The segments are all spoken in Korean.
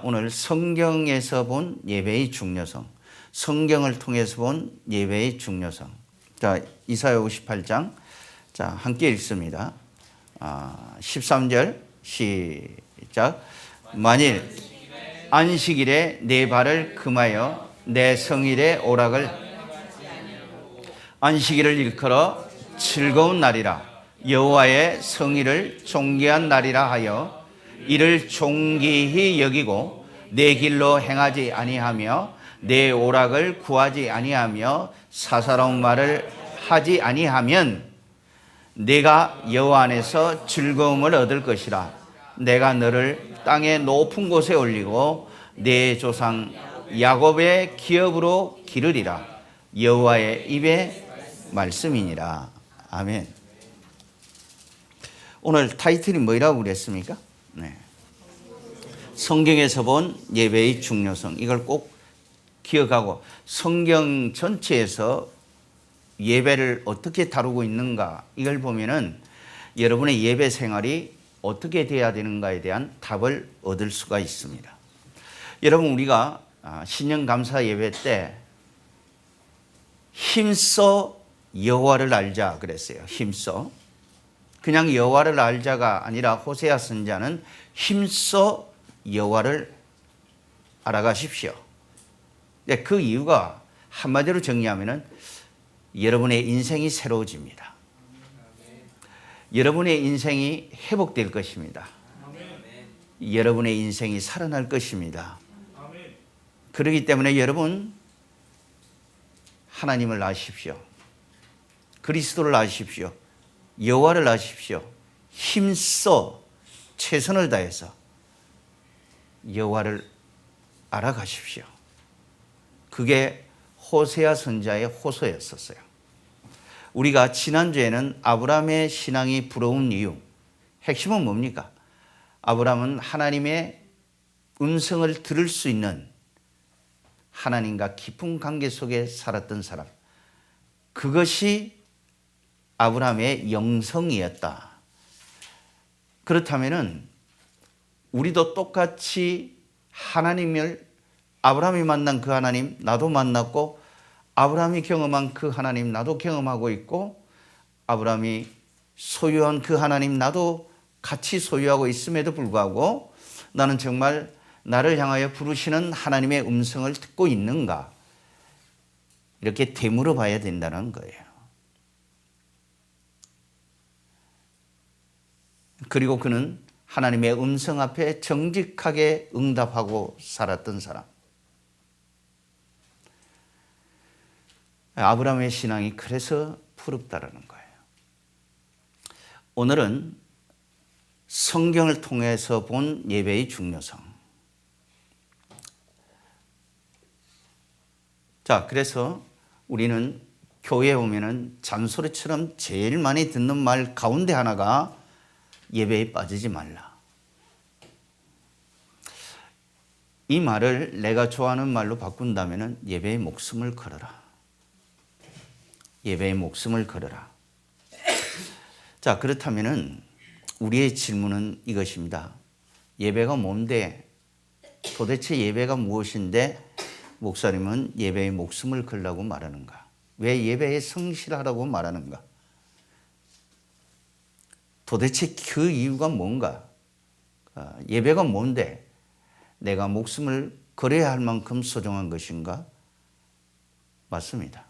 오늘 성경에서 본 예배의 중요성, 성경을 통해서 본 예배의 중요성. 자, 이사야 58장. 자, 함께 읽습니다. 13절 시작. 만일 안식일에 내 발을 금하여 내 성일의 오락을 안식일을 일컬어 즐거운 날이라 여호와의 성일을 존귀한 날이라 하여 이를 존귀히 여기고 내 길로 행하지 아니하며 내 오락을 구하지 아니하며 사사로운 말을 하지 아니하면 내가 여호와 안에서 즐거움을 얻을 것이라. 내가 너를 땅의 높은 곳에 올리고 내 조상 야곱의 기업으로 기르리라. 여호와의 입의 말씀이니라. 아멘. 오늘 타이틀이 뭐라고 그랬습니까? 네. 성경에서 본 예배의 중요성. 이걸 꼭 기억하고 성경 전체에서 예배를 어떻게 다루고 있는가 이걸 보면은 여러분의 예배 생활이 어떻게 돼야 되는가에 대한 답을 얻을 수가 있습니다. 여러분, 우리가 신년 감사 예배 때 힘써 여호와를 알자 그랬어요. 힘써. 그냥 여호와를 알자가 아니라 호세아 선지자는 힘써 여호와를 알아가십시오. 그 이유가 한마디로 정리하면은 여러분의 인생이 새로워집니다. 여러분의 인생이 회복될 것입니다. 여러분의 인생이 살아날 것입니다. 그렇기 때문에 여러분, 하나님을 아십시오. 그리스도를 아십시오. 여호와를 아십시오. 힘써 최선을 다해서 여호와를 알아가십시오. 그게 호세아 선지자의 호소였었어요. 우리가 지난주에는 아브라함의 신앙이 부러운 이유, 핵심은 뭡니까? 아브라함은 하나님의 음성을 들을 수 있는 하나님과 깊은 관계 속에 살았던 사람. 그것이 아브라함의 영성이었다. 그렇다면은 우리도 똑같이 하나님을, 아브라함이 만난 그 하나님 나도 만났고, 아브라함이 경험한 그 하나님 나도 경험하고 있고, 아브라함이 소유한 그 하나님 나도 같이 소유하고 있음에도 불구하고 나는 정말 나를 향하여 부르시는 하나님의 음성을 듣고 있는가? 이렇게 되물어 봐야 된다는 거예요. 그리고 그는 하나님의 음성 앞에 정직하게 응답하고 살았던 사람. 아브라함의 신앙이 그래서 부럽다라는 거예요. 오늘은 성경을 통해서 본 예배의 중요성. 자, 그래서 우리는 교회에 오면은 잔소리처럼 제일 많이 듣는 말 가운데 하나가 예배에 빠지지 말라. 이 말을 내가 좋아하는 말로 바꾼다면은 예배에 목숨을 걸어라. 예배에 목숨을 걸어라. 자, 그렇다면은 우리의 질문은 이것입니다. 예배가 뭔데? 도대체 예배가 무엇인데 목사님은 예배에 목숨을 걸라고 말하는가? 왜 예배에 성실하라고 말하는가? 도대체 그 이유가 뭔가? 예배가 뭔데 내가 목숨을 걸어야 할 만큼 소중한 것인가? 맞습니다.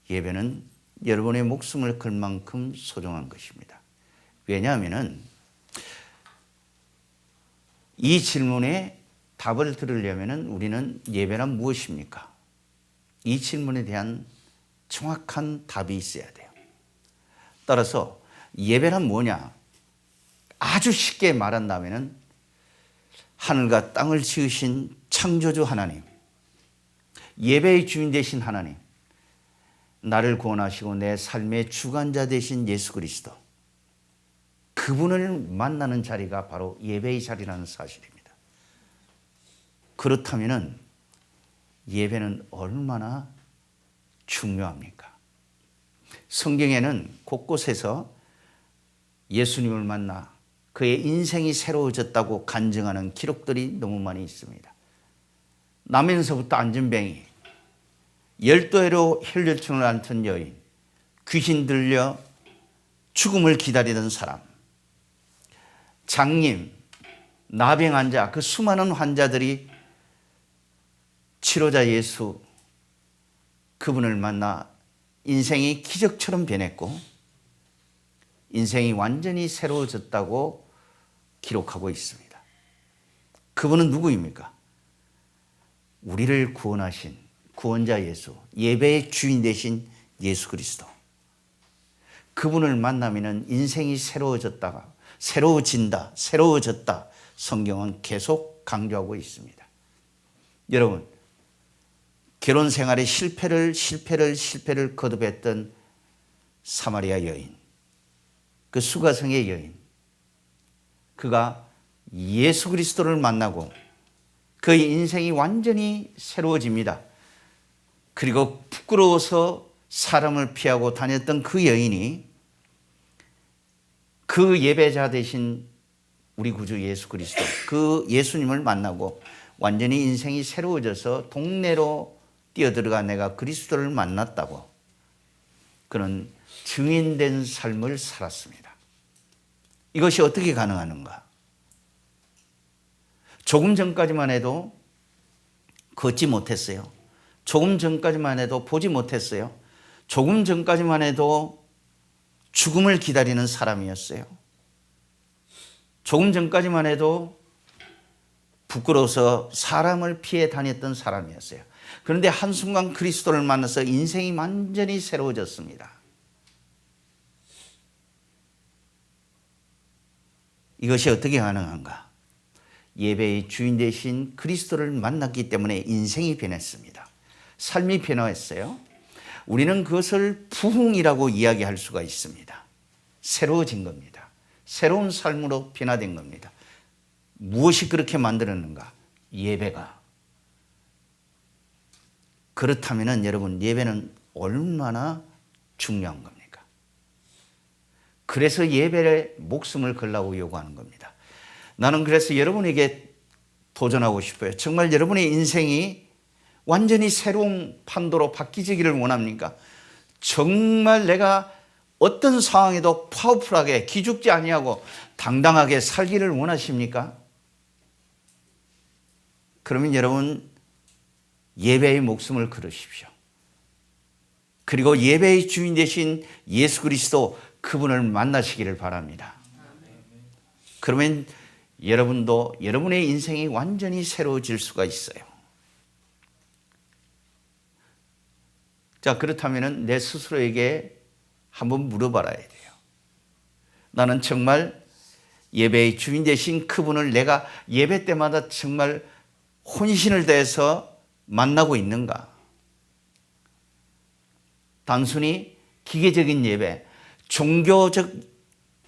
예배는 여러분의 목숨을 걸 만큼 소중한 것입니다. 왜냐하면 이 질문에 답을 들으려면 우리는 예배란 무엇입니까? 이 질문에 대한 정확한 답이 있어야 돼요. 따라서 예배란 뭐냐? 아주 쉽게 말한다면 하늘과 땅을 지으신 창조주 하나님, 예배의 주인 되신 하나님, 나를 구원하시고 내 삶의 주관자 되신 예수 그리스도, 그분을 만나는 자리가 바로 예배의 자리라는 사실입니다. 그렇다면 예배는 얼마나 중요합니까? 성경에는 곳곳에서 예수님을 만나 그의 인생이 새로워졌다고 간증하는 기록들이 너무 많이 있습니다. 나면서부터 안전뱅이, 열도에로 혈류증을 앓던 여인, 귀신 들려 죽음을 기다리던 사람, 장님, 나병 환자, 그 수많은 환자들이 치료자 예수, 그분을 만나 인생이 기적처럼 변했고 인생이 완전히 새로워졌다고 기록하고 있습니다. 그분은 누구입니까? 우리를 구원하신 구원자 예수, 예배의 주인 되신 예수 그리스도. 그분을 만나면 인생이 새로워졌다가 새로워진다, 새로워졌다. 성경은 계속 강조하고 있습니다. 여러분, 결혼 생활에 실패를 거듭했던 사마리아 여인, 그 수가성의 여인, 그가 예수 그리스도를 만나고 그의 인생이 완전히 새로워집니다. 그리고 부끄러워서 사람을 피하고 다녔던 그 여인이 그 예배자 되신 우리 구주 예수 그리스도, 그 예수님을 만나고 완전히 인생이 새로워져서 동네로 뛰어들어가 내가 그리스도를 만났다고 그는 증인된 삶을 살았습니다. 이것이 어떻게 가능하는가? 조금 전까지만 해도 걷지 못했어요. 조금 전까지만 해도 보지 못했어요. 조금 전까지만 해도 죽음을 기다리는 사람이었어요. 조금 전까지만 해도 부끄러워서 사람을 피해 다녔던 사람이었어요. 그런데 한순간 그리스도를 만나서 인생이 완전히 새로워졌습니다. 이것이 어떻게 가능한가? 예배의 주인 되신 그리스도를 만났기 때문에 인생이 변했습니다. 삶이 변화했어요. 우리는 그것을 부흥이라고 이야기할 수가 있습니다. 새로워진 겁니다. 새로운 삶으로 변화된 겁니다. 무엇이 그렇게 만들었는가? 예배가. 그렇다면 여러분, 예배는 얼마나 중요한 겁니까? 그래서 예배에 목숨을 걸라고 요구하는 겁니다. 나는 그래서 여러분에게 도전하고 싶어요. 정말 여러분의 인생이 완전히 새로운 판도로 바뀌기를 원합니까? 정말 내가 어떤 상황에도 파워풀하게 기죽지 아니하고 당당하게 살기를 원하십니까? 그러면 여러분 예배의 목숨을 걸으십시오. 그리고 예배의 주인 되신 예수 그리스도, 그분을 만나시기를 바랍니다. 그러면 여러분도 여러분의 인생이 완전히 새로워질 수가 있어요. 자, 그렇다면 내 스스로에게 한번 물어봐야 돼요. 나는 정말 예배의 주인 되신 그분을 내가 예배 때마다 정말 혼신을 다해서 만나고 있는가? 단순히 기계적인 예배, 종교적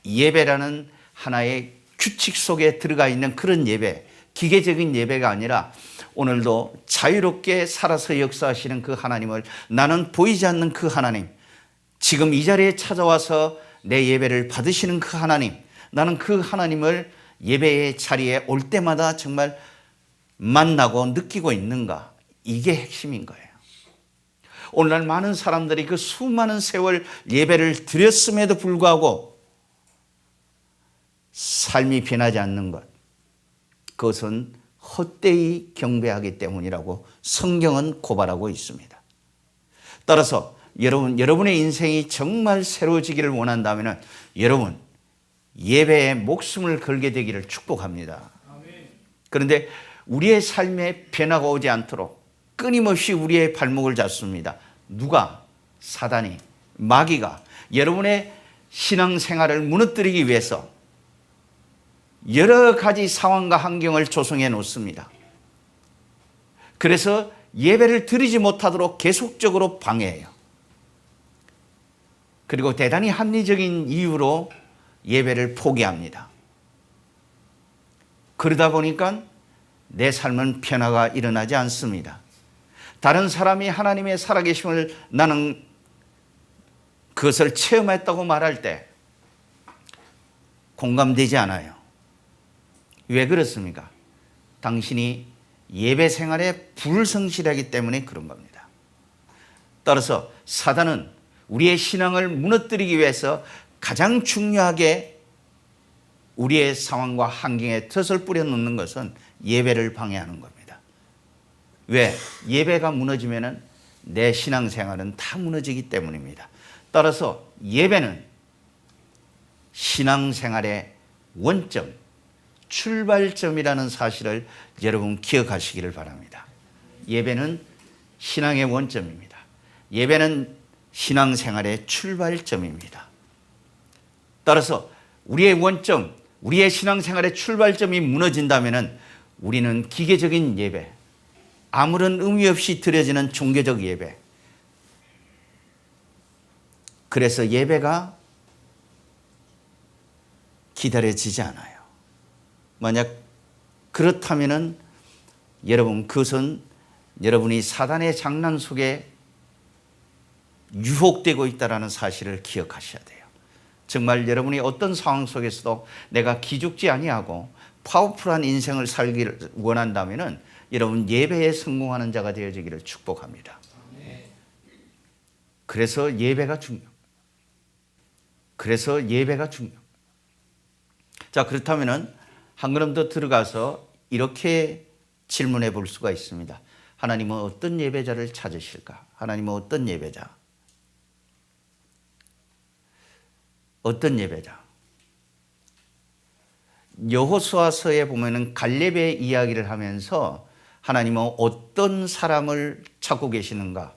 예배라는 하나의 규칙 속에 들어가 있는 그런 예배, 기계적인 예배가 아니라 오늘도 자유롭게 살아서 역사하시는 그 하나님을, 나는 보이지 않는 그 하나님, 지금 이 자리에 찾아와서 내 예배를 받으시는 그 하나님, 나는 그 하나님을 예배의 자리에 올 때마다 정말 만나고 느끼고 있는가? 이게 핵심인 거예요. 오늘날 많은 사람들이 그 수많은 세월 예배를 드렸음에도 불구하고 삶이 변하지 않는 것, 그것은 헛되이 경배하기 때문이라고 성경은 고발하고 있습니다. 따라서 여러분의 인생이 정말 새로워지기를 원한다면 여러분 예배에 목숨을 걸게 되기를 축복합니다. 그런데 우리의 삶에 변화가 오지 않도록 끊임없이 우리의 발목을 잡습니다. 누가? 사단이, 마귀가 여러분의 신앙생활을 무너뜨리기 위해서 여러 가지 상황과 환경을 조성해 놓습니다. 그래서 예배를 드리지 못하도록 계속적으로 방해해요. 그리고 대단히 합리적인 이유로 예배를 포기합니다. 그러다 보니까 내 삶은 변화가 일어나지 않습니다. 다른 사람이 하나님의 살아계심을 나는 그것을 체험했다고 말할 때 공감되지 않아요. 왜 그렇습니까? 당신이 예배 생활에 불성실하기 때문에 그런 겁니다. 따라서 사단은 우리의 신앙을 무너뜨리기 위해서 가장 중요하게 우리의 상황과 환경에 덫을 뿌려놓는 것은 예배를 방해하는 겁니다. 왜? 예배가 무너지면 내 신앙생활은 다 무너지기 때문입니다. 따라서 예배는 신앙생활의 원점, 출발점이라는 사실을 여러분 기억하시기를 바랍니다. 예배는 신앙의 원점입니다. 예배는 신앙생활의 출발점입니다. 따라서 우리의 원점, 우리의 신앙생활의 출발점이 무너진다면 우리는 기계적인 예배, 아무런 의미 없이 드려지는 종교적 예배, 그래서 예배가 기다려지지 않아요. 만약 그렇다면 여러분, 그것은 여러분이 사단의 장난 속에 유혹되고 있다는 사실을 기억하셔야 돼요. 정말 여러분이 어떤 상황 속에서도 내가 기죽지 아니하고 파워풀한 인생을 살기를 원한다면 여러분 예배에 성공하는 자가 되어지기를 축복합니다. 그래서 예배가 중요합니다. 자, 그렇다면 한 걸음 더 들어가서 이렇게 질문해 볼 수가 있습니다. 하나님은 어떤 예배자를 찾으실까? 하나님은 어떤 예배자? 어떤 예배자? 여호수아서에 보면은 갈렙의 이야기를 하면서 하나님은 어떤 사람을 찾고 계시는가?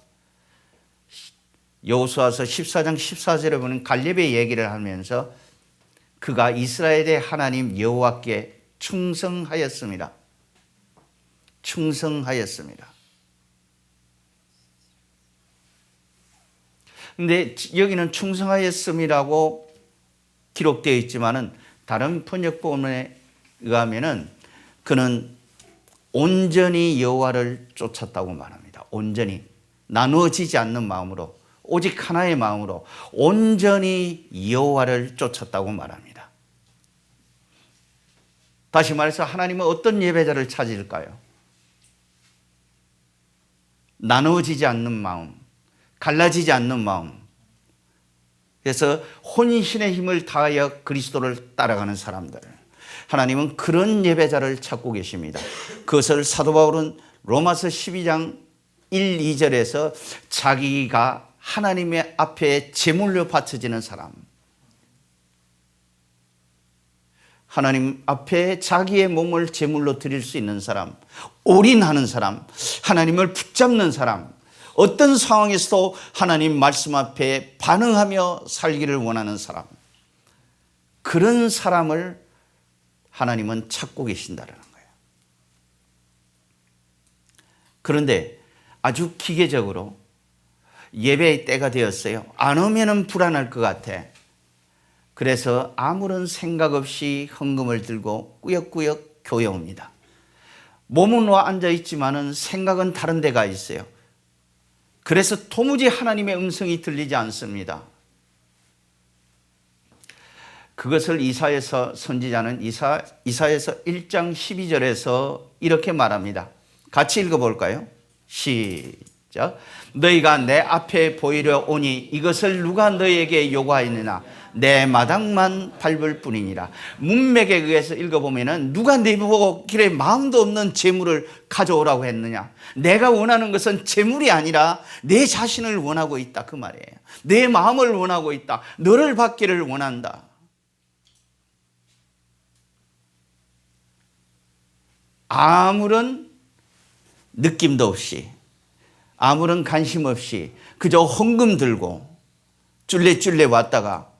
여호수아서 14장 14절에 보면 갈렙의 얘기를 하면서 그가 이스라엘의 하나님 여호와께 충성하였습니다. 충성하였습니다. 근데 여기는 충성하였음이라고 기록되어 있지만은 다른 번역본에 의하면은 그는 온전히 여호와를 쫓았다고 말합니다. 온전히 나누어지지 않는 마음으로 오직 하나의 마음으로 온전히 여호와를 쫓았다고 말합니다. 다시 말해서 하나님은 어떤 예배자를 찾을까요? 나누어지지 않는 마음, 갈라지지 않는 마음. 그래서 혼신의 힘을 다하여 그리스도를 따라가는 사람들. 하나님은 그런 예배자를 찾고 계십니다. 그것을 사도 바울은 로마서 12장 1, 2절에서 자기가 하나님의 앞에 제물로 바쳐지는 사람, 하나님 앞에 자기의 몸을 제물로 드릴 수 있는 사람, 올인하는 사람, 하나님을 붙잡는 사람, 어떤 상황에서도 하나님 말씀 앞에 반응하며 살기를 원하는 사람, 그런 사람을 하나님은 찾고 계신다는 거예요. 그런데 아주 기계적으로 예배의 때가 되었어요. 안 오면은 불안할 것 같아. 그래서 아무런 생각 없이 헌금을 들고 꾸역꾸역 교회 옵니다. 몸은 와 앉아 있지만은 생각은 다른 데가 있어요. 그래서 도무지 하나님의 음성이 들리지 않습니다. 그것을 이사야서 선지자는 이사야서 1장 12절에서 이렇게 말합니다. 같이 읽어볼까요? 시작. 너희가 내 앞에 보이려 오니 이것을 누가 너희에게 요구하였느냐? 내 마당만 밟을 뿐이니라. 문맥에 의해서 읽어보면은 누가 내 보고 길에 마음도 없는 재물을 가져오라고 했느냐? 내가 원하는 것은 재물이 아니라 내 자신을 원하고 있다, 그 말이에요. 내 마음을 원하고 있다. 너를 받기를 원한다. 아무런 느낌도 없이, 아무런 관심 없이 그저 헌금 들고 쫄래쫄래 왔다가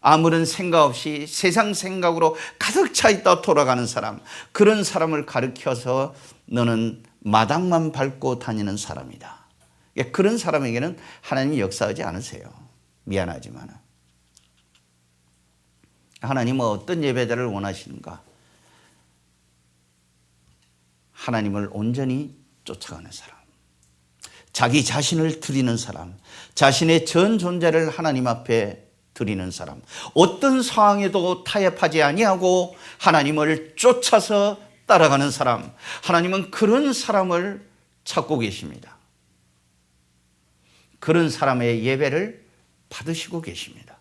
아무런 생각 없이 세상 생각으로 가득 차 있다 돌아가는 사람, 그런 사람을 가르쳐서 너는 마당만 밟고 다니는 사람이다. 그런 사람에게는 하나님이 역사하지 않으세요. 미안하지만. 하나님은 어떤 예배자를 원하시는가? 하나님을 온전히 쫓아가는 사람. 자기 자신을 드리는 사람, 자신의 전 존재를 하나님 앞에 드리는 사람, 어떤 상황에도 타협하지 아니하고 하나님을 쫓아서 따라가는 사람, 하나님은 그런 사람을 찾고 계십니다. 그런 사람의 예배를 받으시고 계십니다.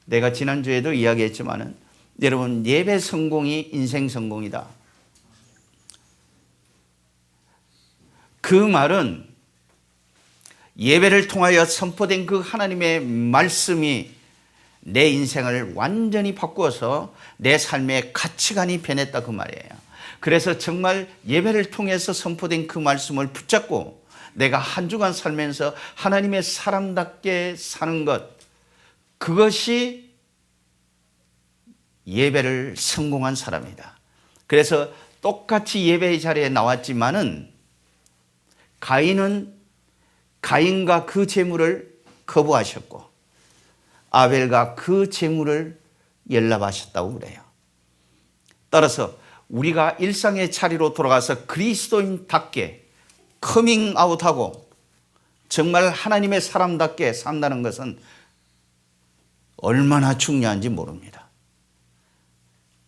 내가 지난주에도 이야기했지만은 여러분, 예배 성공이 인생 성공이다. 그 말은 예배를 통하여 선포된 그 하나님의 말씀이 내 인생을 완전히 바꾸어서 내 삶의 가치관이 변했다 그 말이에요. 그래서 정말 예배를 통해서 선포된 그 말씀을 붙잡고 내가 한 주간 살면서 하나님의 사람답게 사는 것, 그것이 예배를 성공한 사람이다. 그래서 똑같이 예배의 자리에 나왔지만은 가인은 가인과 그 제물을 거부하셨고 아벨과 그 제물을 연락하셨다고 그래요. 따라서 우리가 일상의 자리로 돌아가서 그리스도인답게 커밍아웃하고 정말 하나님의 사람답게 산다는 것은 얼마나 중요한지 모릅니다.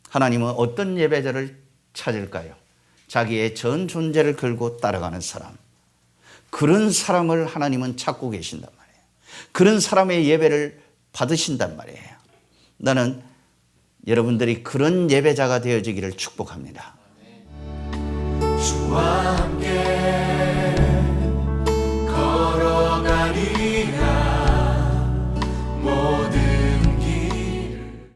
하나님은 어떤 예배자를 찾을까요? 자기의 전 존재를 걸고 따라가는 사람. 그런 사람을 하나님은 찾고 계신단 말이에요. 그런 사람의 예배를 받으신단 말이에요. 나는 여러분들이 그런 예배자가 되어지기를 축복합니다. 주와 함께